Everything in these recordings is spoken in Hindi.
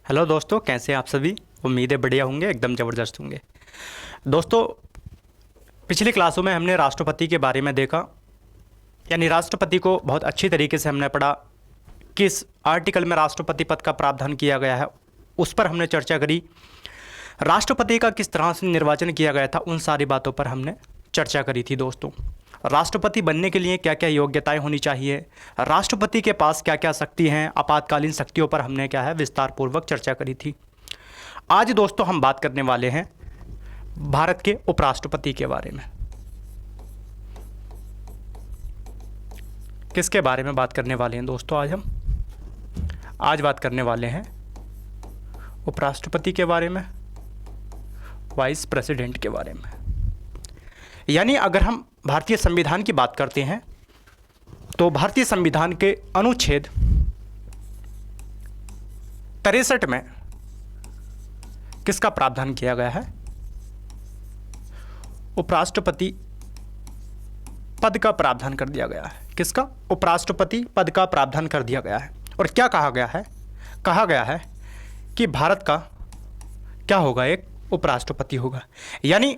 हेलो दोस्तों, कैसे हैं आप सभी। उम्मीद है बढ़िया होंगे, एकदम ज़बरदस्त होंगे। दोस्तों, पिछली क्लासों में हमने राष्ट्रपति के बारे में देखा, यानी राष्ट्रपति को बहुत अच्छी तरीके से हमने पढ़ा। किस आर्टिकल में राष्ट्रपति पद का प्रावधान किया गया है उस पर हमने चर्चा करी। राष्ट्रपति का किस तरह से निर्वाचन किया गया था, उन सारी बातों पर हमने चर्चा करी थी। दोस्तों, राष्ट्रपति बनने के लिए क्या क्या योग्यताएं होनी चाहिए, राष्ट्रपति के पास क्या क्या शक्ति हैं, आपातकालीन शक्तियों पर हमने क्या है विस्तार पूर्वक चर्चा करी थी। आज दोस्तों हम बात करने वाले हैं भारत के उपराष्ट्रपति के बारे में। किसके बारे में बात करने वाले हैं दोस्तों? आज बात करने वाले हैं उपराष्ट्रपति के बारे में, वाइस प्रेसिडेंट के बारे में। यानी अगर हम भारतीय संविधान की बात करते हैं तो भारतीय संविधान के अनुच्छेद 63 में किसका प्रावधान किया गया है? उपराष्ट्रपति पद का प्रावधान कर दिया गया है। किसका? उपराष्ट्रपति पद का प्रावधान कर दिया गया है। और क्या कहा गया है? कहा गया है कि भारत का क्या होगा? एक उपराष्ट्रपति होगा। यानी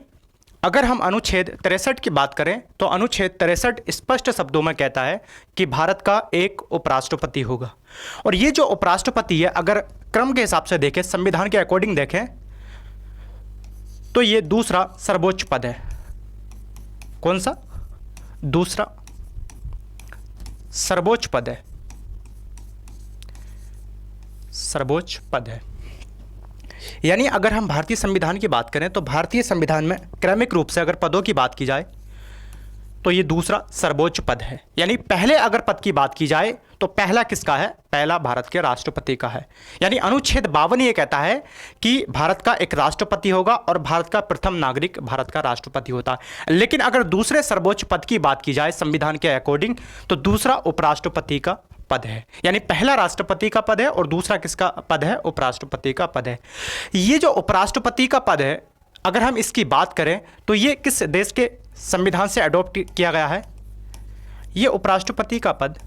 अगर हम अनुच्छेद 63 की बात करें तो अनुच्छेद 63 स्पष्ट शब्दों में कहता है कि भारत का एक उपराष्ट्रपति होगा। और ये जो उपराष्ट्रपति है, अगर क्रम के हिसाब से देखें, संविधान के अकॉर्डिंग देखें, तो ये दूसरा सर्वोच्च पद है। कौन सा? दूसरा सर्वोच्च पद है। सर्वोच्च पद है। यानी अगर हम भारतीय संविधान की बात करें तो भारतीय संविधान में क्रमिक रूप से अगर पदों की बात की जाए तो ये दूसरा सर्वोच्च पद है। यानी पहले अगर पद की बात की जाए तो पहला किसका है? पहला भारत के राष्ट्रपति का है। यानी अनुच्छेद 52 ये कहता है कि भारत का एक राष्ट्रपति होगा और भारत का प्रथम नागरिक भारत का राष्ट्रपति होता है। लेकिन अगर दूसरे सर्वोच्च पद की बात की जाए संविधान के अकॉर्डिंग तो दूसरा उपराष्ट्रपति का पद है। यानी पहला राष्ट्रपति का पद है और दूसरा किसका पद है? उपराष्ट्रपति का पद है। ये जो उपराष्ट्रपति का पद है, अगर हम इसकी बात करें तो ये किस देश के संविधान से अडॉप्ट किया गया है? ये उपराष्ट्रपति का पद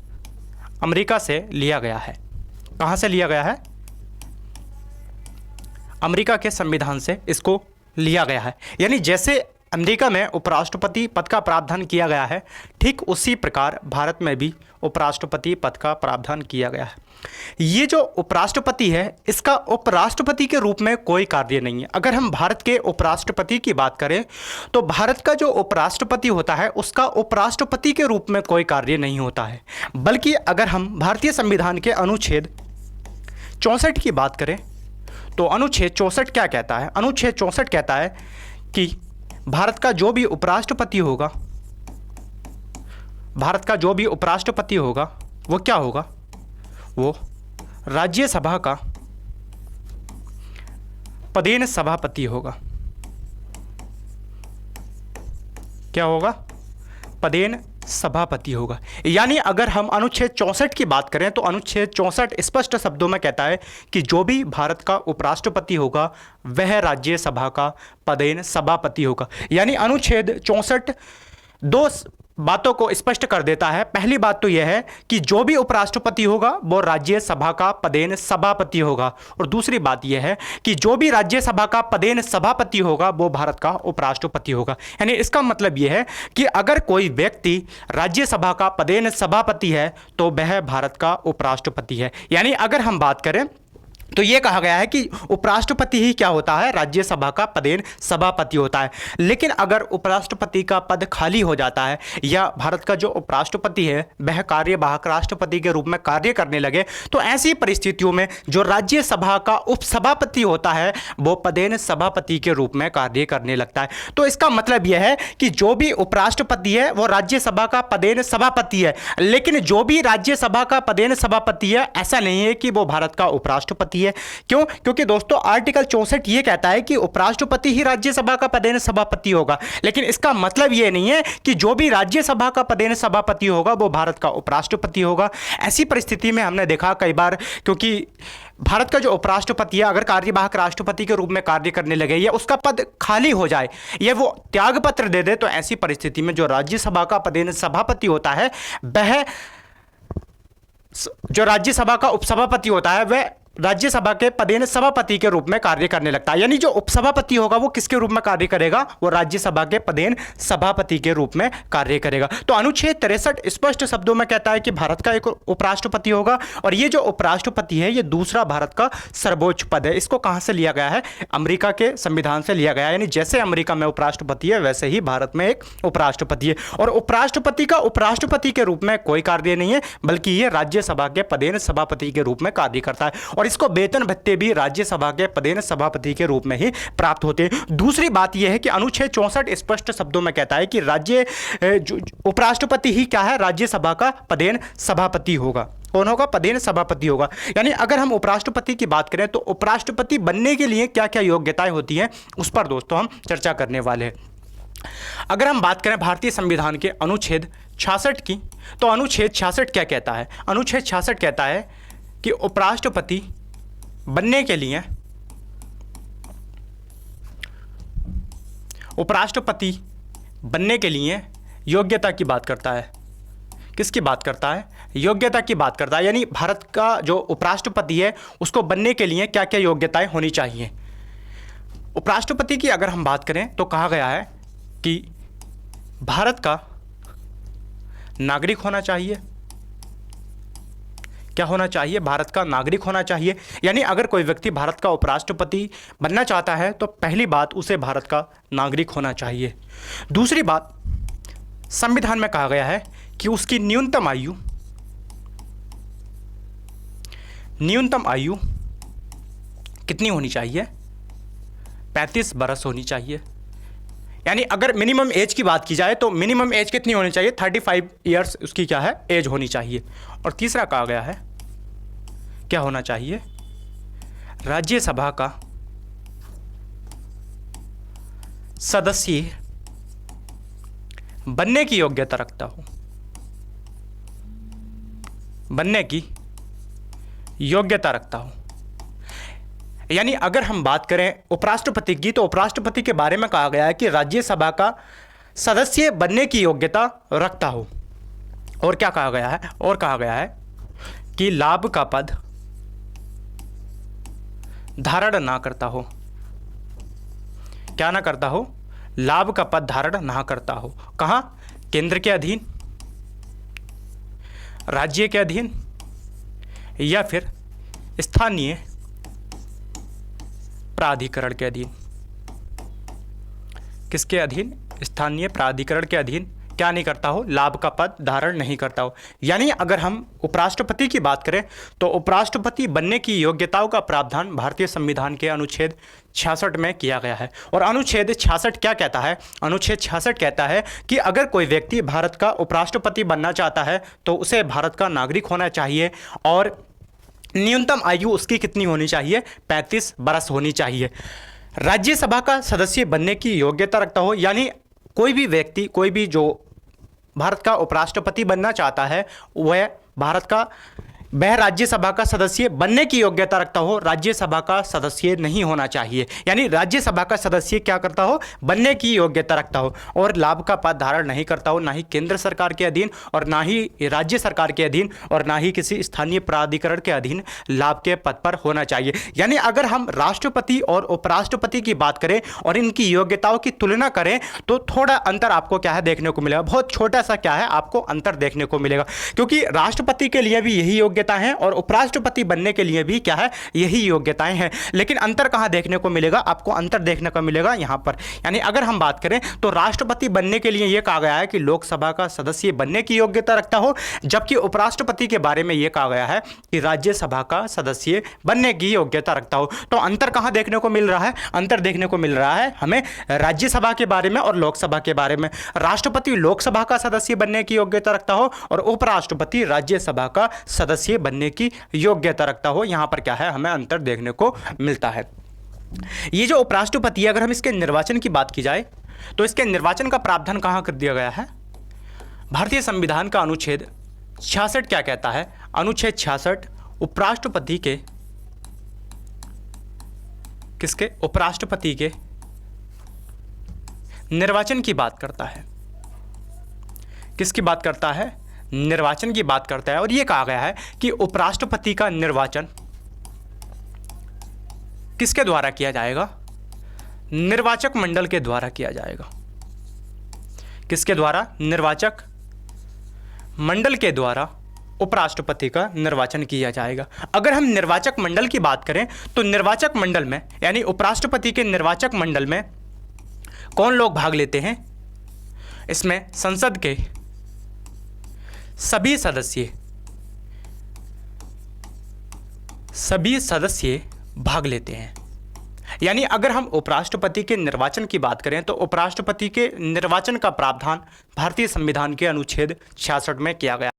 अमेरिका से लिया गया है। कहाँ से लिया गया है? अमेरिका के संविधान से इसको लिया गया है। यानी जैसे अमेरिका में उपराष्ट्रपति पद का प्रावधान किया गया है, ठीक उसी प्रकार भारत में भी उपराष्ट्रपति पद का प्रावधान किया गया है। ये जो उपराष्ट्रपति है, इसका उपराष्ट्रपति के रूप में कोई कार्य नहीं है। अगर हम भारत के उपराष्ट्रपति की बात करें तो भारत का जो उपराष्ट्रपति होता है उसका उपराष्ट्रपति के रूप में कोई कार्य नहीं होता है। बल्कि अगर हम भारतीय संविधान के अनुच्छेद 64 की बात करें तो अनुच्छेद 64 क्या कहता है? अनुच्छेद 64 कहता है कि भारत का जो भी उपराष्ट्रपति होगा, भारत का जो भी उपराष्ट्रपति होगा वो क्या होगा? वो राज्यसभा का पदेन सभापति होगा। क्या होगा? पदेन सभापति होगा। यानी अगर हम अनुच्छेद 64 की बात करें तो अनुच्छेद 64 स्पष्ट शब्दों में कहता है कि जो भी भारत का उपराष्ट्रपति होगा वह राज्यसभा का पदेन सभापति होगा। यानी अनुच्छेद 64 दो बातों को स्पष्ट कर देता है। पहली बात तो यह है कि जो भी उपराष्ट्रपति होगा वो राज्यसभा का पदेन सभापति होगा, और दूसरी बात यह है कि जो भी राज्यसभा का पदेन सभापति होगा वो भारत का उपराष्ट्रपति होगा। यानी इसका मतलब यह है कि अगर कोई व्यक्ति राज्यसभा का पदेन सभापति है तो वह भारत का उपराष्ट्रपति है। यानी अगर हम बात करें तो ये कहा गया है कि उपराष्ट्रपति ही क्या होता है? राज्यसभा का पदेन सभापति होता है। लेकिन अगर उपराष्ट्रपति का पद खाली हो जाता है या भारत का जो उपराष्ट्रपति है वह कार्यवाहक राष्ट्रपति के रूप में कार्य करने लगे तो ऐसी परिस्थितियों में जो राज्यसभा का उपसभापति होता है वो पदेन सभापति के रूप में कार्य करने लगता है। तो इसका मतलब यह है कि जो भी उपराष्ट्रपति है वो राज्यसभा का पदेन सभापति है, लेकिन जो भी राज्यसभा का पदेन सभापति है ऐसा नहीं है कि वो भारत का उपराष्ट्रपति है। क्यों? क्योंकि दोस्तों आर्टिकल 64 ये कहता है कि उपराष्ट्रपति ही राज्यसभा का पदेन सभापति होगा, लेकिन इसका मतलब ये नहीं है कि जो भी राज्यसभा का पदेन सभापति होगा वो भारत का उपराष्ट्रपति होगा। ऐसी परिस्थिति में हमने देखा कई बार, क्योंकि भारत का जो उपराष्ट्रपति है अगर कार्यवाहक राष्ट्रपति के रूप में कार्य करने लगे या उसका पद खाली हो जाए या वो त्यागपत्र दे दे, तो ऐसी परिस्थिति में जो राज्यसभा का पदेन सभापति होता है वह, जो राज्यसभा का उपसभापति होता है वह राज्यसभा के पदेन सभापति के रूप में कार्य करने लगता है। यानी जो उपसभापति होगा वो किसके रूप में कार्य करेगा, वो राज्यसभा के पदेन सभापति के रूप में कार्य करेगा। तो अनुच्छेद 63 स्पष्ट शब्दों में कहता है कि भारत का एक उपराष्ट्रपति होगा, और ये जो उपराष्ट्रपति है ये दूसरा भारत का सर्वोच्च पद है। इसको कहां से लिया गया है, अमेरिका के संविधान से लिया गया है। यानी जैसे अमेरिका में उपराष्ट्रपति है वैसे ही भारत में एक उपराष्ट्रपति है, और उपराष्ट्रपति का उपराष्ट्रपति के रूप में कोई कार्य नहीं है, बल्कि ये राज्यसभा के पदेन सभापति के रूप में कार्य करता है, और इसको वेतन भत्ते भी राज्यसभा के पदेन सभापति के रूप में ही प्राप्त होते हैं। दूसरी बात यह है कि अनुच्छेद 64 स्पष्ट शब्दों में कहता है कि उपराष्ट्रपति ही क्या है, राज्यसभा का पदेन सभापति होगा। कौन होगा, पदेन सभापति होगा। यानी अगर हम उपराष्ट्रपति की बात करें तो उपराष्ट्रपति बनने के लिए क्या क्या योग्यताएं होती हैं उस पर दोस्तों हम चर्चा करने वाले हैं। अगर हम बात करें भारतीय संविधान के अनुच्छेद 66 की, तो अनुच्छेद 66 क्या कहता है, अनुच्छेद 66 कहता है कि उपराष्ट्रपति बनने के लिए योग्यता की बात करता है। किसकी बात करता है, योग्यता की बात करता है। यानी भारत का जो उपराष्ट्रपति है उसको बनने के लिए क्या क्या योग्यताएं होनी चाहिए। उपराष्ट्रपति की अगर हम बात करें तो कहा गया है कि भारत का नागरिक होना चाहिए। क्या होना चाहिए, भारत का नागरिक होना चाहिए। यानी अगर कोई व्यक्ति भारत का उपराष्ट्रपति बनना चाहता है तो पहली बात उसे भारत का नागरिक होना चाहिए। दूसरी बात, संविधान में कहा गया है कि उसकी न्यूनतम आयु कितनी होनी चाहिए, 35 बरस होनी चाहिए। यानी अगर मिनिमम एज की बात की जाए तो मिनिमम एज कितनी होनी चाहिए, 35 ईयर्स उसकी क्या है, एज होनी चाहिए। और तीसरा कहा गया है क्या होना चाहिए, राज्यसभा का सदस्य बनने की योग्यता रखता हो, बनने की योग्यता रखता हो। यानी अगर हम बात करें उपराष्ट्रपति की तो उपराष्ट्रपति के बारे में कहा गया है कि राज्यसभा का सदस्य बनने की योग्यता रखता हो। और क्या कहा गया है, और कहा गया है कि लाभ का पद धारण ना करता हो। क्या ना करता हो, लाभ का पद धारण ना करता हो। कहां, केंद्र के अधीन, राज्य के अधीन, या फिर स्थानीय प्राधिकरण के अधीन। किसके अधीन, स्थानीय प्राधिकरण के अधीन क्या नहीं करता हो, लाभ का पद धारण नहीं करता हो। यानी अगर हम उपराष्ट्रपति की बात करें तो उपराष्ट्रपति बनने की योग्यताओं का प्रावधान भारतीय संविधान के अनुच्छेद 66 में किया गया है। और अनुच्छेद 66 क्या कहता है, अनुच्छेद 66 कहता है कि अगर कोई व्यक्ति भारत का उपराष्ट्रपति बनना चाहता है तो उसे भारत का नागरिक होना चाहिए, और न्यूनतम आयु उसकी कितनी होनी चाहिए, 35 बरस होनी चाहिए। राज्यसभा का सदस्य बनने की योग्यता रखता हो। यानी कोई भी व्यक्ति, कोई भी जो भारत का उपराष्ट्रपति बनना चाहता है वह राज्यसभा का सदस्य बनने की योग्यता रखता हो, राज्यसभा का सदस्य नहीं होना चाहिए। यानी राज्यसभा का सदस्य क्या करता हो, बनने की योग्यता रखता हो, और लाभ का पद धारण नहीं करता हो, ना ही केंद्र सरकार के अधीन और ना ही राज्य सरकार के अधीन और ना ही किसी स्थानीय प्राधिकरण के अधीन लाभ के पद पर होना चाहिए। यानी अगर हम राष्ट्रपति और उपराष्ट्रपति की बात करें और इनकी योग्यताओं की तुलना करें तो थोड़ा अंतर आपको क्या है देखने को मिलेगा, बहुत छोटा सा क्या है आपको अंतर देखने को मिलेगा, क्योंकि राष्ट्रपति के लिए भी यही योग्यता हैं और उपराष्ट्रपति बनने के लिए भी क्या है, यही योग्यताएं हैं। लेकिन अंतर कहां देखने को मिलेगा, आपको अंतर देखने को मिलेगा यहां पर। यानी अगर हम बात करें तो राष्ट्रपति बनने के लिए यह कहा गया है कि लोकसभा का सदस्य बनने की योग्यता रखता हो, जबकि उपराष्ट्रपति के बारे में यह कहा गया है कि राज्यसभा का सदस्य बनने की योग्यता रखता हो। तो अंतर कहां देखने को मिल रहा है, अंतर देखने को मिल रहा है हमें राज्यसभा के बारे में और लोकसभा के बारे में। राष्ट्रपति लोकसभा का सदस्य बनने की योग्यता रखता हो और उपराष्ट्रपति राज्यसभा का सदस्य बनने की योग्यता रखता हो। यहां पर क्या है, हमें अंतर देखने को मिलता है। ये जो उपराष्ट्रपति है, अगर हम इसके निर्वाचन की बात की जाए तो इसके निर्वाचन का प्रावधान कहां कर दिया गया है, भारतीय संविधान का अनुच्छेद 66 क्या कहता है, अनुच्छेद 66 उपराष्ट्रपति के किसके, उपराष्ट्रपति के निर्वाचन की बात करता है। किसकी बात करता है, निर्वाचन की बात करता है। और यह कहा गया है कि उपराष्ट्रपति का निर्वाचन किसके द्वारा किया जाएगा? निर्वाचक मंडल के द्वारा किया जाएगा। किसके द्वारा? निर्वाचक मंडल के द्वारा उपराष्ट्रपति का निर्वाचन किया जाएगा। अगर हम निर्वाचक मंडल की बात करें तो निर्वाचक मंडल में यानी उपराष्ट्रपति के निर्वाचक मंडल में कौन लोग भाग लेते हैं? इसमें संसद के सभी सदस्य भाग लेते हैं। यानी अगर हम उपराष्ट्रपति के निर्वाचन की बात करें तो उपराष्ट्रपति के निर्वाचन का प्रावधान भारतीय संविधान के अनुच्छेद 66 में किया गया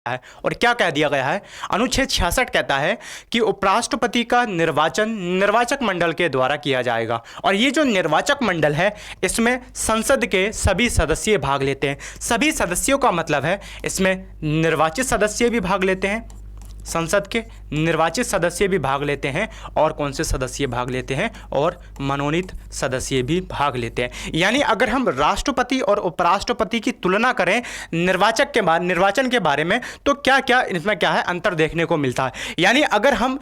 है। और क्या कह दिया गया है? अनुच्छेद 66 कहता है कि उपराष्ट्रपति का निर्वाचन निर्वाचक मंडल के द्वारा किया जाएगा। और ये जो निर्वाचक मंडल है इसमें संसद के सभी सदस्य भाग लेते हैं। सभी सदस्यों का मतलब है इसमें निर्वाचित सदस्य भी भाग लेते हैं, संसद के निर्वाचित सदस्य भी भाग लेते हैं, और कौन से सदस्य भाग लेते हैं? और मनोनीत सदस्य भी भाग लेते हैं। यानी अगर हम राष्ट्रपति और उपराष्ट्रपति की तुलना करें निर्वाचन के बारे में तो क्या क्या इसमें क्या है अंतर देखने को मिलता है। यानी अगर हम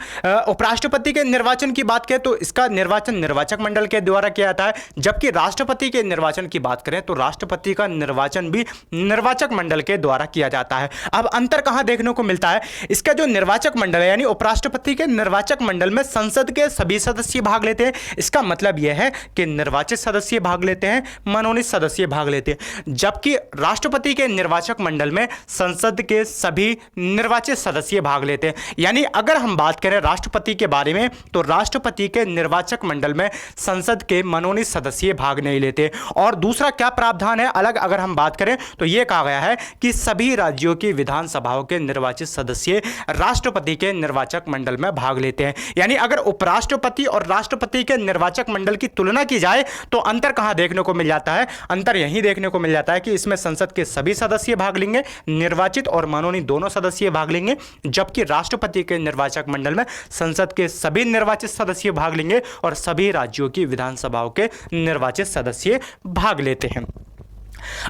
उपराष्ट्रपति के निर्वाचन की बात करें तो इसका निर्वाचन निर्वाचक मंडल के द्वारा किया जाता है, जबकि राष्ट्रपति के निर्वाचन की बात करें तो राष्ट्रपति का निर्वाचन भी निर्वाचक मंडल के द्वारा किया जाता है। अब अंतर कहां देखने को मिलता है? इसका जो निर्वाचक मंडल है यानी उपराष्ट्रपति के निर्वाचक मंडल में संसद के सभी सदस्य भाग लेते हैं। इसका मतलब यह है कि निर्वाचित सदस्य भाग लेते हैं, मनोनीत सदस्य भाग लेते हैं, जबकि राष्ट्रपति के निर्वाचक मंडल में संसद के सभी निर्वाचित सदस्य भाग लेते हैं। यानी अगर हम बात करें राष्ट्रपति के बारे में तो राष्ट्रपति के निर्वाचक मंडल में संसद के मनोनीत सदस्य भाग नहीं लेते। और दूसरा क्या प्रावधान है अलग अगर हम बात करें तो यह कहा गया है कि सभी राज्यों की विधानसभाओं के निर्वाचित सदस्य राष्ट्रपति के निर्वाचक मंडल में भाग लेते हैं। यानी अगर उपराष्ट्रपति और राष्ट्रपति के निर्वाचक मंडल की तुलना की जाए तो अंतर कहां देखने को मिल जाता है? अंतर यही देखने को मिल जाता है कि इसमें संसद के सभी सदस्य भाग लेंगे, निर्वाचित और मनोनीत दोनों सदस्य भाग लेंगे, जबकि राष्ट्रपति के निर्वाचक मंडल में संसद के सभी निर्वाचित सदस्य भाग लेंगे और सभी राज्यों की विधानसभाओं के निर्वाचित सदस्य भाग लेते हैं।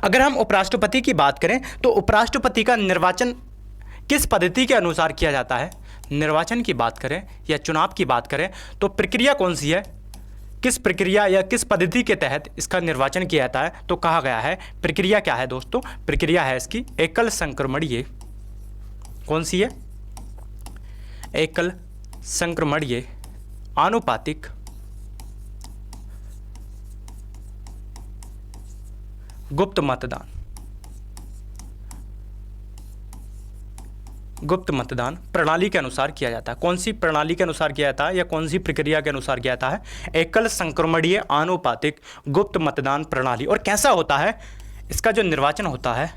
अगर हम उपराष्ट्रपति की बात करें तो उपराष्ट्रपति का निर्वाचन किस पद्धति के अनुसार किया जाता है? निर्वाचन की बात करें या चुनाव की बात करें तो प्रक्रिया कौन सी है? किस प्रक्रिया या किस पद्धति के तहत इसका निर्वाचन किया जाता है? तो कहा गया है प्रक्रिया क्या है दोस्तों? प्रक्रिया है इसकी एकल संक्रमणीय। कौन सी है? एकल संक्रमणीय आनुपातिक गुप्त मतदान प्रणाली के अनुसार किया जाता है। कौन सी प्रणाली के अनुसार किया जाता है या कौन सी प्रक्रिया के अनुसार किया जाता है? एकल संक्रमणीय आनुपातिक गुप्त मतदान प्रणाली। और कैसा होता है इसका जो निर्वाचन होता है?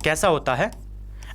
कैसा होता है?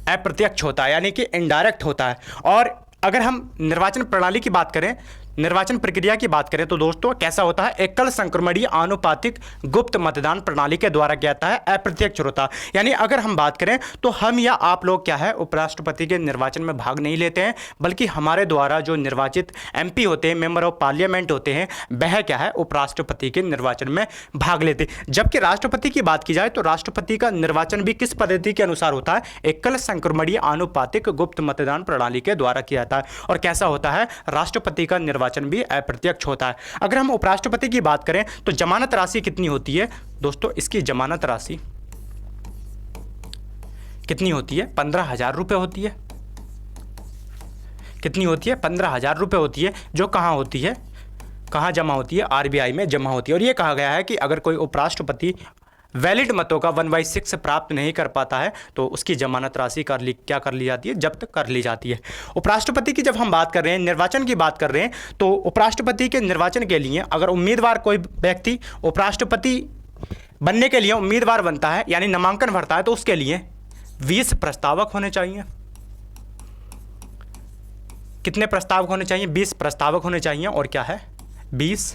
अप्रत्यक्ष होता है, यानी कि इनडायरेक्ट होता है। और अगर हम निर्वाचन प्रणाली की बात करें, निर्वाचन प्रक्रिया की बात करें तो दोस्तों कैसा होता है? एकल संक्रमणीय आनुपातिक गुप्त मतदान प्रणाली के द्वारा किया जाता है, अप्रत्यक्ष होता है। यानी अगर हम बात करें तो हम या आप लोग क्या है उपराष्ट्रपति के निर्वाचन में भाग नहीं लेते हैं, बल्कि हमारे द्वारा जो निर्वाचित एमपी होते हैं, मेंबर ऑफ पार्लियामेंट होते हैं, वह क्या है उपराष्ट्रपति के निर्वाचन में भाग लेते हैं। जबकि राष्ट्रपति की बात की जाए तो राष्ट्रपति का निर्वाचन भी किस पद्धति के अनुसार होता है? एकल संक्रमणीय आनुपातिक गुप्त मतदान प्रणाली के द्वारा किया जाता है। और कैसा होता है? राष्ट्रपति का निर्वाचन भी अप्रत्यक्ष होता है। अगर हम उपराष्ट्रपति की बात करें तो जमानत राशि कितनी होती है दोस्तों? इसकी जमानत राशि कितनी होती है? 15,000 रुपए होती है। कितनी होती है? 15,000 रुपए होती है, जो कहां होती है? कहां जमा होती है? आरबीआई में जमा होती है। और यह कहा गया है कि अगर कोई उपराष्ट्रपति वैलिड मतों का 1/6 प्राप्त नहीं कर पाता है तो उसकी जमानत राशि क्या कर ली जाती है? जब्त कर ली जाती है। उपराष्ट्रपति की जब हम बात कर रहे हैं, निर्वाचन की बात कर रहे हैं, तो उपराष्ट्रपति के निर्वाचन के लिए अगर उम्मीदवार कोई व्यक्ति उपराष्ट्रपति बनने के लिए उम्मीदवार बनता है यानी नामांकन भरता है तो उसके लिए 20 प्रस्तावक होने चाहिए। कितने प्रस्तावक होने चाहिए? 20 प्रस्तावक होने चाहिए। और क्या है? 20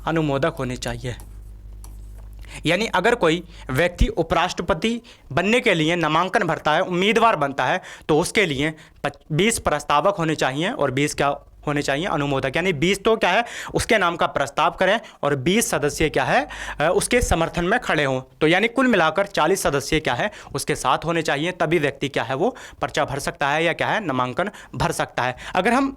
अनुमोदक होने चाहिए। यानी अगर कोई व्यक्ति उपराष्ट्रपति बनने के लिए नामांकन भरता है, उम्मीदवार बनता है, तो उसके लिए 20 प्रस्तावक होने चाहिए और 20 क्या होने चाहिए? अनुमोदक। यानी 20 तो क्या है उसके नाम का प्रस्ताव करें और 20 सदस्य क्या है उसके समर्थन में खड़े हों। तो यानी कुल मिलाकर 40 सदस्य क्या है उसके साथ होने चाहिए, तभी व्यक्ति क्या है वो पर्चा भर सकता है या क्या है नामांकन भर सकता है। अगर हम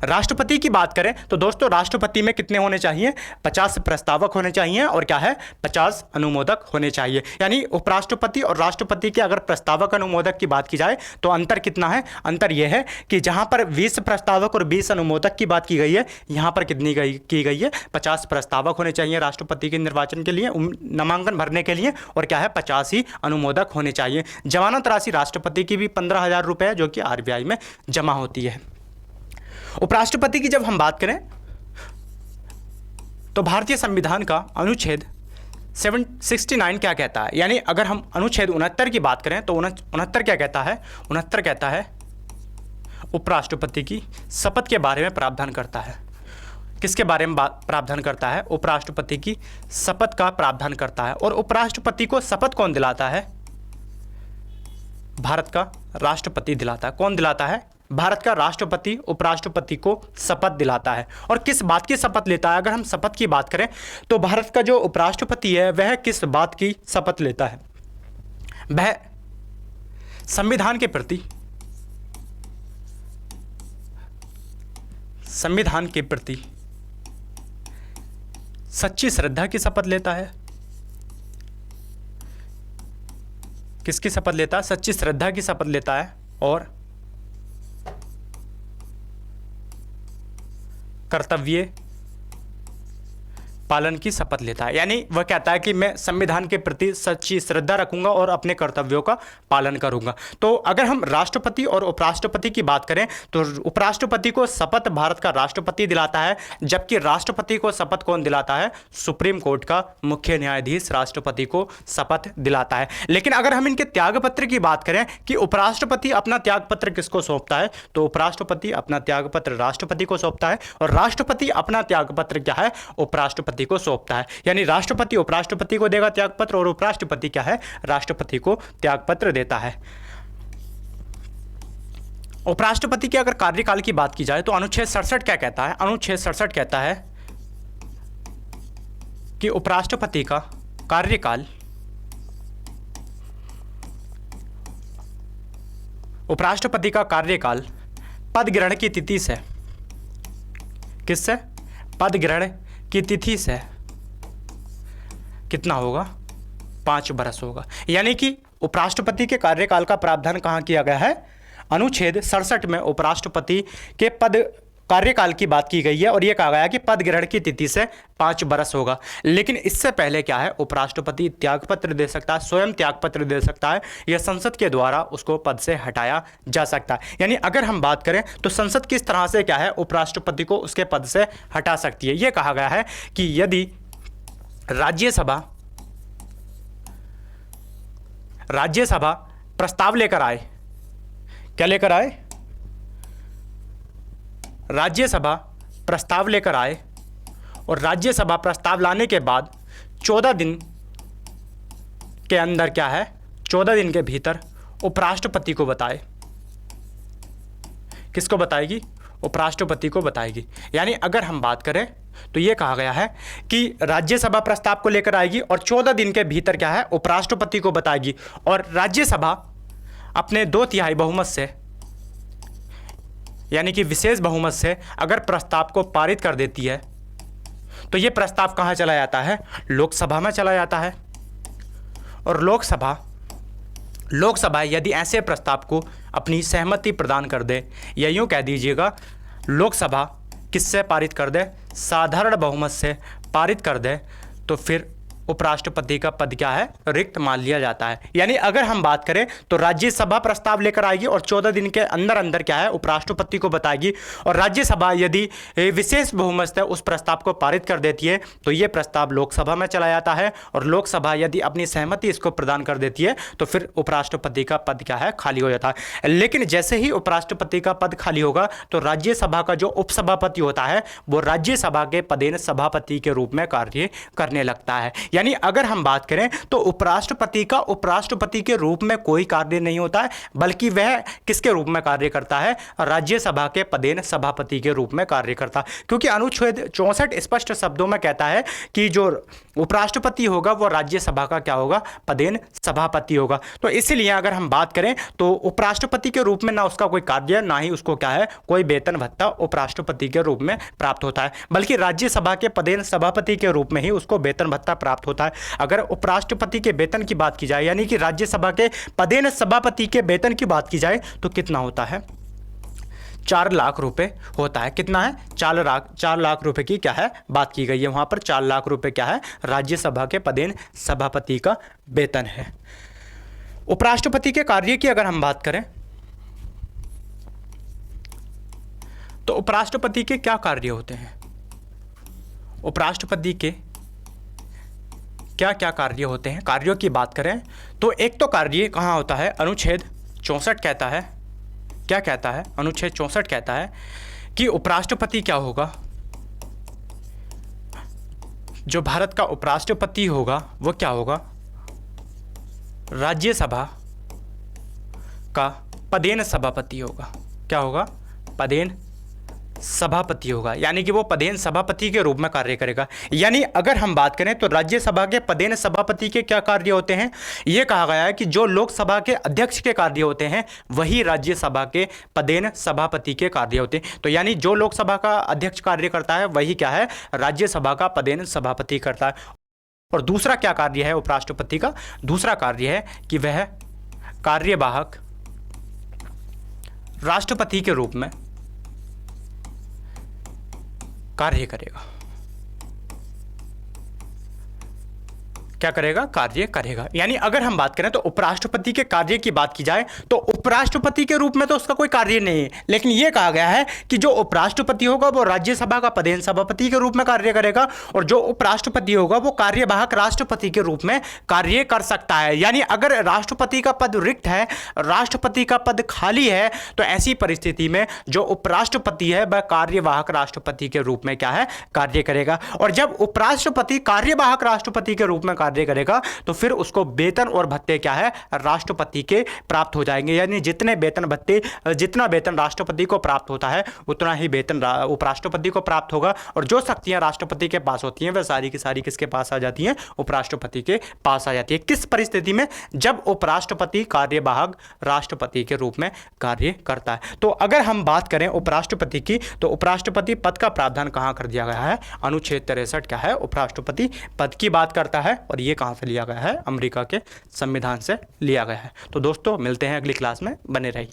राष्ट्रपति की बात करें तो दोस्तों राष्ट्रपति में कितने होने चाहिए, 50 प्रस्तावक होने चाहिए और क्या है 50 अनुमोदक होने चाहिए। यानी उपराष्ट्रपति और राष्ट्रपति के अगर प्रस्तावक अनुमोदक की बात की जाए तो अंतर कितना है, अंतर यह है कि जहां पर 20 प्रस्तावक और 20 अनुमोदक की बात की गई है, यहां पर कितनी की गई है 50 प्रस्तावक होने चाहिए राष्ट्रपति के निर्वाचन के लिए, नामांकन भरने के लिए, और क्या है 50 ही अनुमोदक होने चाहिए। जमानत राशि राष्ट्रपति की भी 15,000 रुपये जो कि RBI में जमा होती है। उपराष्ट्रपति की जब हम बात करें तो भारतीय संविधान का अनुच्छेद 769 क्या कहता है, यानी अगर हम अनुच्छेद 69 की बात करें तो 69 क्या कहता है, 69 कहता है उपराष्ट्रपति की शपथ के बारे में प्रावधान करता है। किसके बारे में प्रावधान करता है, उपराष्ट्रपति की शपथ का प्रावधान करता है। और उपराष्ट्रपति को शपथ कौन दिलाता है, भारत का राष्ट्रपति दिलाता है। कौन दिलाता है, भारत का राष्ट्रपति उपराष्ट्रपति को शपथ दिलाता है। और किस बात की शपथ लेता है, अगर हम शपथ की बात करें तो भारत का जो उपराष्ट्रपति है वह किस बात की शपथ लेता है, वह संविधान के प्रति सच्ची श्रद्धा की शपथ लेता है। किसकी शपथ लेता है, सच्ची श्रद्धा की शपथ लेता है और कर्तव्य पालन की शपथ लेता है। यानी वह कहता है कि मैं संविधान के प्रति सच्ची श्रद्धा रखूंगा और अपने कर्तव्यों का पालन करूंगा। तो अगर हम राष्ट्रपति और उपराष्ट्रपति की बात करें तो उपराष्ट्रपति को शपथ भारत का राष्ट्रपति दिलाता है, जबकि राष्ट्रपति को शपथ कौन दिलाता है, सुप्रीम कोर्ट का मुख्य न्यायाधीश राष्ट्रपति को शपथ दिलाता है। लेकिन अगर हम इनके त्यागपत्र की बात करें कि उपराष्ट्रपति अपना त्यागपत्र किसको सौंपता है, तो उपराष्ट्रपति अपना त्यागपत्र राष्ट्रपति को सौंपता है और राष्ट्रपति अपना त्यागपत्र क्या है, उपराष्ट्रपति को सौंपता है। यानी राष्ट्रपति उपराष्ट्रपति को देगा त्यागपत्र और उपराष्ट्रपति क्या है, राष्ट्रपति को त्यागपत्र देता है। उपराष्ट्रपति के अगर कार्यकाल की बात की जाए तो अनुच्छेद 67 क्या कहता है, अनुच्छेद 67 कहता है कि उपराष्ट्रपति का कार्यकाल पद ग्रहण की तिथि से, किससे, पद ग्रहण की तिथि से कितना होगा, 5 वर्ष होगा। यानी कि उपराष्ट्रपति के कार्यकाल का प्रावधान कहाँ किया गया है, अनुच्छेद 67 में उपराष्ट्रपति के पद कार्यकाल की बात की गई है और यह कहा गया कि पद ग्रहण की तिथि से 5 वर्ष होगा। लेकिन इससे पहले क्या है, उपराष्ट्रपति त्यागपत्र दे सकता है, स्वयं त्यागपत्र दे सकता है, यह संसद के द्वारा उसको पद से हटाया जा सकता है। यानी अगर हम बात करें तो संसद किस तरह से क्या है, उपराष्ट्रपति को उसके पद से हटा सकती है। यह कहा गया है कि यदि राज्यसभा प्रस्ताव लेकर आए, क्या लेकर आए, राज्यसभा प्रस्ताव लेकर आए और राज्यसभा प्रस्ताव लाने के बाद 14 दिन के अंदर क्या है, 14 दिन के भीतर उपराष्ट्रपति को बताए। किसको बताएगी, उपराष्ट्रपति को बताएगी। यानी अगर हम बात करें तो ये कहा गया है कि राज्यसभा प्रस्ताव को लेकर आएगी और 14 दिन के भीतर क्या है, उपराष्ट्रपति को बताएगी। और राज्यसभा अपने 2/3 बहुमत से, यानी कि विशेष बहुमत से अगर प्रस्ताव को पारित कर देती है तो ये प्रस्ताव कहाँ चला जाता है, लोकसभा में चला जाता है। और लोकसभा यदि ऐसे प्रस्ताव को अपनी सहमति प्रदान कर दे, या यूँ कह दीजिएगा लोकसभा किससे पारित कर दे, साधारण बहुमत से पारित कर दे, तो फिर उपराष्ट्रपति का पद क्या है, रिक्त मान लिया जाता है। यानी अगर हम बात करें तो राज्यसभा प्रस्ताव लेकर आएगी और 14 दिन के अंदर क्या है, उपराष्ट्रपति को बताएगी। और राज्यसभा यदि विशेष बहुमत से उस प्रस्ताव को पारित कर देती है तो ये प्रस्ताव लोकसभा में चला जाता है और लोकसभा यदि अपनी सहमति इसको प्रदान कर देती है तो फिर उपराष्ट्रपति का पद क्या है, खाली हो जाता है। लेकिन जैसे ही उपराष्ट्रपति का पद खाली होगा तो राज्यसभा का जो उपसभापति होता है वो राज्यसभा के पदेन सभापति के रूप में कार्य करने लगता है। यानी अगर हम बात करें तो उपराष्ट्रपति का उपराष्ट्रपति के रूप में कोई कार्य नहीं होता है, बल्कि वह किसके रूप में कार्य करता है, राज्यसभा के पदेन सभापति के रूप में कार्य करता है। क्योंकि अनुच्छेद 64 स्पष्ट शब्दों में कहता है कि जो उपराष्ट्रपति होगा वो राज्यसभा का क्या होगा, पदेन सभापति होगा। तो इसलिए अगर हम बात करें तो उपराष्ट्रपति के रूप में ना उसका कोई कार्य, ना ही उसको क्या है कोई वेतन भत्ता उपराष्ट्रपति के रूप में प्राप्त होता है, बल्कि राज्यसभा के पदेन सभापति के रूप में ही उसको वेतन भत्ता प्राप्त होता है। अगर उपराष्ट्रपति के वेतन की बात की जाए, यानी कि राज्यसभा के पदेन सभापति के वेतन की बात की जाए, तो कितना होता है, 4 लाख रुपए होता है। कितना है, 4 लाख रुपए की क्या है बात की गई है वहां पर। 4 लाख रुपए क्या है, राज्यसभा के पदेन सभापति का वेतन है। उपराष्ट्रपति के कार्य की अगर हम बात करें तो उपराष्ट्रपति के क्या कार्य होते हैं, उपराष्ट्रपति के क्या क्या कार्य होते हैं। कार्यों की बात करें तो एक तो कार्य कहाँ होता है, अनुच्छेद 64 कहता है, क्या कहता है, अनुच्छेद 64 कहता है कि उपराष्ट्रपति क्या होगा, जो भारत का उपराष्ट्रपति होगा वो क्या होगा, राज्यसभा का पदेन सभापति होगा। क्या होगा, पदेन सभापति होगा, यानी कि वो पदेन सभापति के रूप में कार्य करेगा। यानी अगर हम बात करें तो राज्यसभा के पदेन सभापति के क्या कार्य होते हैं, ये कहा गया है कि जो लोकसभा के अध्यक्ष के कार्य होते हैं वही राज्यसभा के पदेन सभापति के कार्य होते हैं। तो यानी जो लोकसभा का अध्यक्ष कार्य करता है वही क्या है, राज्यसभा का पदेन सभापति करता है। और दूसरा क्या कार्य है उपराष्ट्रपति का, दूसरा कार्य है कि वह कार्यवाहक राष्ट्रपति के रूप में कार्य करेगा। क्या करेगा, कार्य करेगा। यानी अगर हम बात करें तो उपराष्ट्रपति के कार्य की बात की जाए तो उपराष्ट्रपति के रूप में तो उसका कोई कार्य नहीं है, लेकिन यह कहा गया है कि जो उपराष्ट्रपति होगा वो राज्यसभा का पदेन सभापति के रूप में कार्य करेगा, और जो उपराष्ट्रपति होगा वो कार्यवाहक राष्ट्रपति के रूप में कार्य कर सकता है। यानी अगर राष्ट्रपति का पद रिक्त है, राष्ट्रपति का पद खाली है, तो ऐसी परिस्थिति में जो उपराष्ट्रपति है वह कार्यवाहक राष्ट्रपति के रूप में क्या है, कार्य करेगा। और जब उपराष्ट्रपति कार्यवाहक राष्ट्रपति के रूप में कार्य करेगा तो फिर उसको वेतन और भत्ते क्या है, राष्ट्रपति के प्राप्त हो जाएंगे। यानी जितने वेतन भत्ते, जितना वेतन राष्ट्रपति को प्राप्त होता है उतना ही वेतन उपराष्ट्रपति को प्राप्त होगा। और जो शक्तियां राष्ट्रपति के पास होती हैं वह सारी की सारी किसके पास आ जाती हैं, उपराष्ट्रपति के पास आ जाती है। किस परिस्थिति में, जब उपराष्ट्रपति कार्यवाहक राष्ट्रपति के रूप में कार्य करता है। तो अगर हम बात करें उपराष्ट्रपति की तो उपराष्ट्रपति पद का प्रावधान कहां कर दिया गया है, अनुच्छेद 63 क्या है, उपराष्ट्रपति पद की बात करता है। और ये कहां से लिया गया है, अमेरिका के संविधान से लिया गया है। तो दोस्तों मिलते हैं अगली क्लास में, बने रहिए।